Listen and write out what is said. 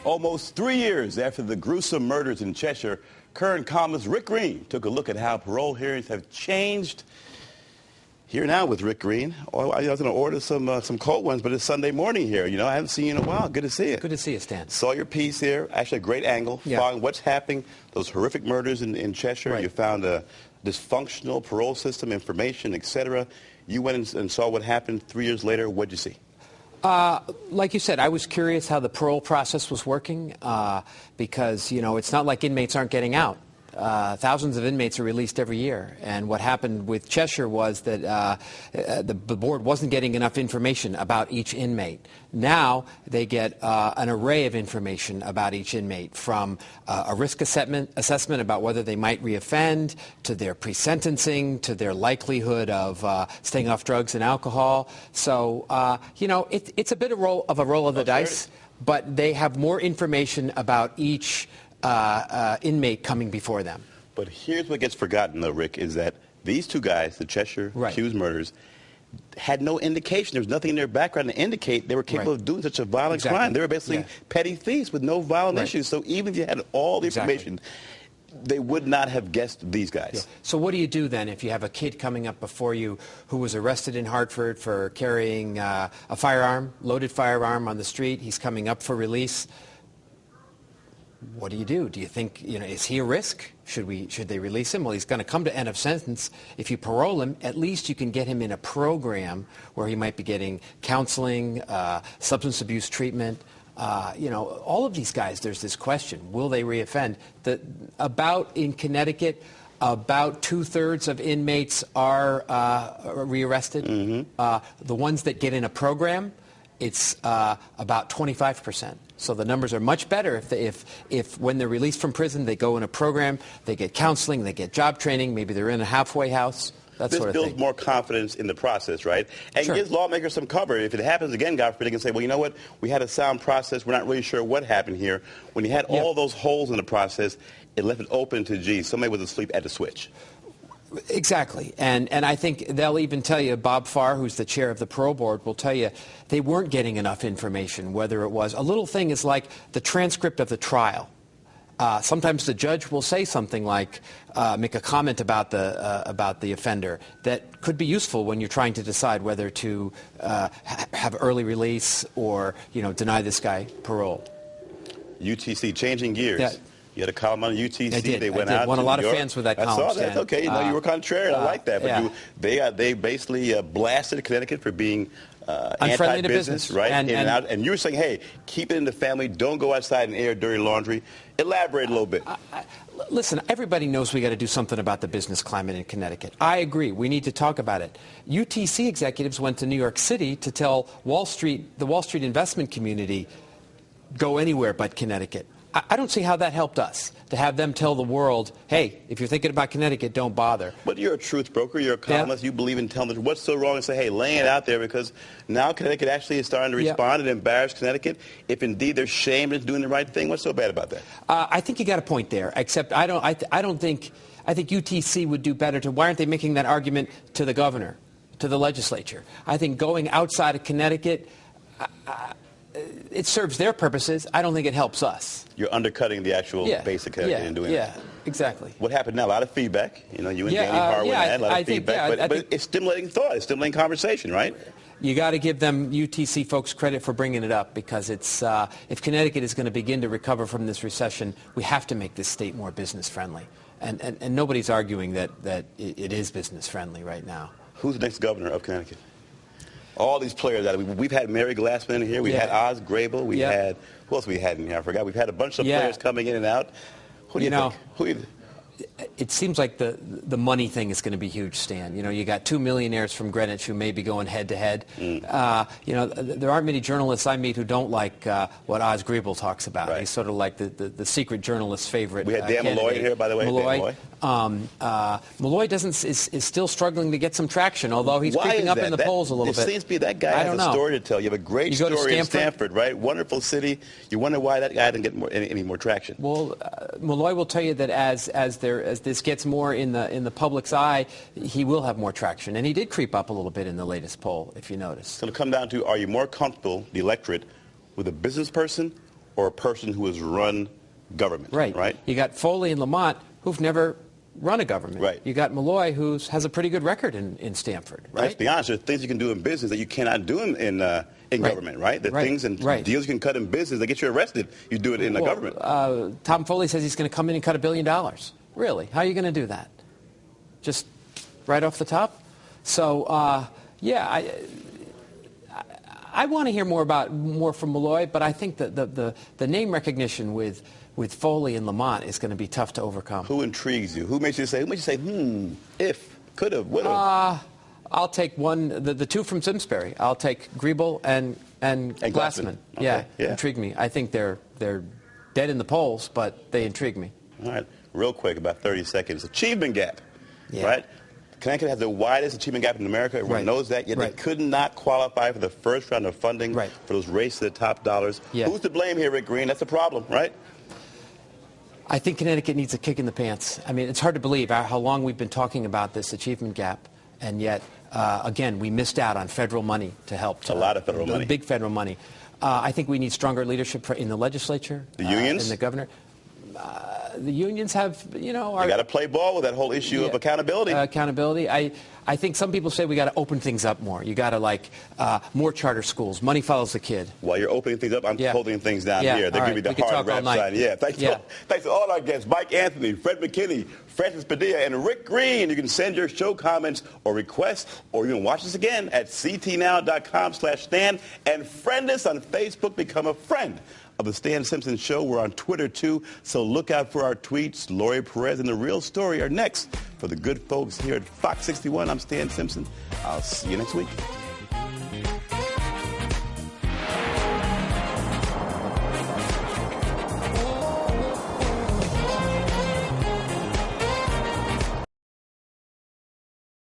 Almost 3 years after the gruesome murders in Cheshire, current columnist Rick Green took a look at how parole hearings have changed. Here now with Rick Green. Oh, I was going to order some cold ones, but it's Sunday morning here. You know, I haven't seen you in a while. Good to see you. Good to see you, Stan. Saw your piece here. Actually, a great angle. Yeah. Following what's happening, those horrific murders in Cheshire. Right. You found a dysfunctional parole system, information, etc. You went and saw what happened 3 years later. What did you see? Like you said, I was curious how the parole process was working because, you know, it's not like inmates aren't getting out. Thousands of inmates are released every year. And what happened with Cheshire was that the board wasn't getting enough information about each inmate. Now they get an array of information about each inmate, from a risk assessment about whether they might reoffend, to their pre-sentencing, to their likelihood of staying off drugs and alcohol. So, you know, it's a bit of a roll of the dice, but they have more information about each inmate coming before them. But here's what gets forgotten, though, Rick, is that these two guys, the Cheshire accused murders, had no indication. There was nothing in their background to indicate they were capable of doing such a violent crime. They were basically petty thieves with no violent issues. So even if you had all the information, they would not have guessed these guys. Yeah. So what do you do then if you have a kid coming up before you who was arrested in Hartford for carrying a firearm, loaded firearm on the street? He's coming up for release. What do? Do you think, you know, is he a risk? Should they release him? Well, he's going to come to end of sentence. If you parole him, at least you can get him in a program where he might be getting counseling, substance abuse treatment. You know, all of these guys, there's this question, will they reoffend? In Connecticut, about 2/3 of inmates are rearrested. Mm-hmm. The ones that get in a program, it's about 25%. So the numbers are much better if when they're released from prison, they go in a program, they get counseling, they get job training, maybe they're in a halfway house, that sort of thing. This builds more confidence in the process, right? And gives lawmakers some cover. If it happens again, God forbid, they can say, well, you know what? We had a sound process. We're not really sure what happened here. When you had all those holes in the process, it left it open to, gee, somebody was asleep at the switch. Exactly. And I think they'll even tell you, Bob Farr, who's the chair of the parole board, will tell you they weren't getting enough information, whether it was a little thing is like the transcript of the trial. Sometimes the judge will say something like, make a comment about the offender that could be useful when you're trying to decide whether to have early release or, you know, deny this guy parole. UTC, changing gears. Yeah. You had a column on UTC. I did. They went out. Won a lot of York. fans with that column. I saw that. Okay, you know, you were contrarian. I like that. But they basically blasted Connecticut for being unfriendly to business, right? And you were saying, hey, keep it in the family. Don't go outside and air dirty laundry. Elaborate a little bit. Listen, everybody knows we got to do something about the business climate in Connecticut. I agree. We need to talk about it. UTC executives went to New York City to tell the Wall Street investment community, go anywhere but Connecticut. I don't see how that helped us, to have them tell the world, hey, if you're thinking about Connecticut, don't bother. But you're a truth broker. You're a columnist. You believe in telling the truth. What's so wrong and say, hey, laying it out there, because now Connecticut actually is starting to respond and embarrass Connecticut. If indeed they're shamed into doing the right thing, what's so bad about that? I think you got a point there, except I think UTC would do better to, why aren't they making that argument to the governor, to the legislature? I think going outside of Connecticut, it serves their purposes. I don't think it helps us. You're undercutting the actual basic Connecticut in doing that. Yeah, exactly. What happened now? A lot of feedback. You know, you and Danny Harwood had a lot of feedback. But it's stimulating thought. It's stimulating conversation, right? You got to give them UTC folks credit for bringing it up, because it's if Connecticut is going to begin to recover from this recession, we have to make this state more business friendly. And nobody's arguing that it is business friendly right now. Who's the next governor of Connecticut? All these players. We've had Mary Glassman in here. We had Oz Grable. We had, who else we had in here? I forgot. We've had a bunch of players coming in and out. Who do you think? Who do you think? It seems like the money thing is going to be huge, Stan. You know, you got two millionaires from Greenwich who may be going head to head. You know, there aren't many journalists I meet who don't like what Oz Grable talks about. Right. He's sort of like the secret journalist's favorite. We had Dan Malloy here, by the way. Malloy. Malloy is still struggling to get some traction, although he's creeping up in the polls a little bit. It seems to be that guy has a story to tell. You have a great story in Stanford, right? Wonderful city. You wonder why that guy didn't get any more traction. Well, Malloy will tell you that as this gets more in the public's eye, he will have more traction. And he did creep up a little bit in the latest poll, if you notice. It's going to come down to, are you more comfortable, the electorate, with a business person or a person who has run government. Right. You got Foley and Lamont, who've never run a government. Right. You got Malloy, who has a pretty good record in Stanford. Right. Let's be honest. There are things you can do in business that you cannot do in government. Right. There are things and deals you can cut in business that get you arrested. You do it in the government. Tom Foley says he's going to come in and cut $1 billion. Really? How are you going to do that? Just right off the top? So yeah, I want to hear more from Malloy, but I think that the name recognition with Foley and Lamont is going to be tough to overcome. Who intrigues you? Who makes you say, if, could have, would have? I'll take the two from Simsbury. I'll take Griebel and Glassman. Okay. Yeah, intrigue me. I think they're dead in the polls, but they intrigue me. All right, real quick, about 30 seconds. Achievement gap, yeah. Right? Connecticut has the widest achievement gap in America. Everyone knows that, yet they could not qualify for the first round of funding for those race to the top dollars. Yeah. Who's to blame here, Rick Green? That's the problem, right? I think Connecticut needs a kick in the pants. I mean, it's hard to believe how long we've been talking about this achievement gap, and yet, again, we missed out on federal money to help. A lot of federal money. Big federal money. I think we need stronger leadership in the legislature. The unions? And the governor. The unions have, you got to play ball with that whole issue of accountability. Accountability. I think some people say we got to open things up more. You got to more charter schools. Money follows the kid. While you're opening things up, I'm holding things down here. They're giving me the hard rap side. Yeah. Thanks to all our guests, Mike Anthony, Fred McKinney, Francis Padilla, and Rick Green. You can send your show comments or requests, or you can watch us again at ctnow.com/Stan, and friend us on Facebook. Become a friend of the Stan Simpson Show. We're on Twitter, too, so look out for our tweets. Lori Perez and The Real Story are next. For the good folks here at Fox 61, I'm Stan Simpson. I'll see you next week.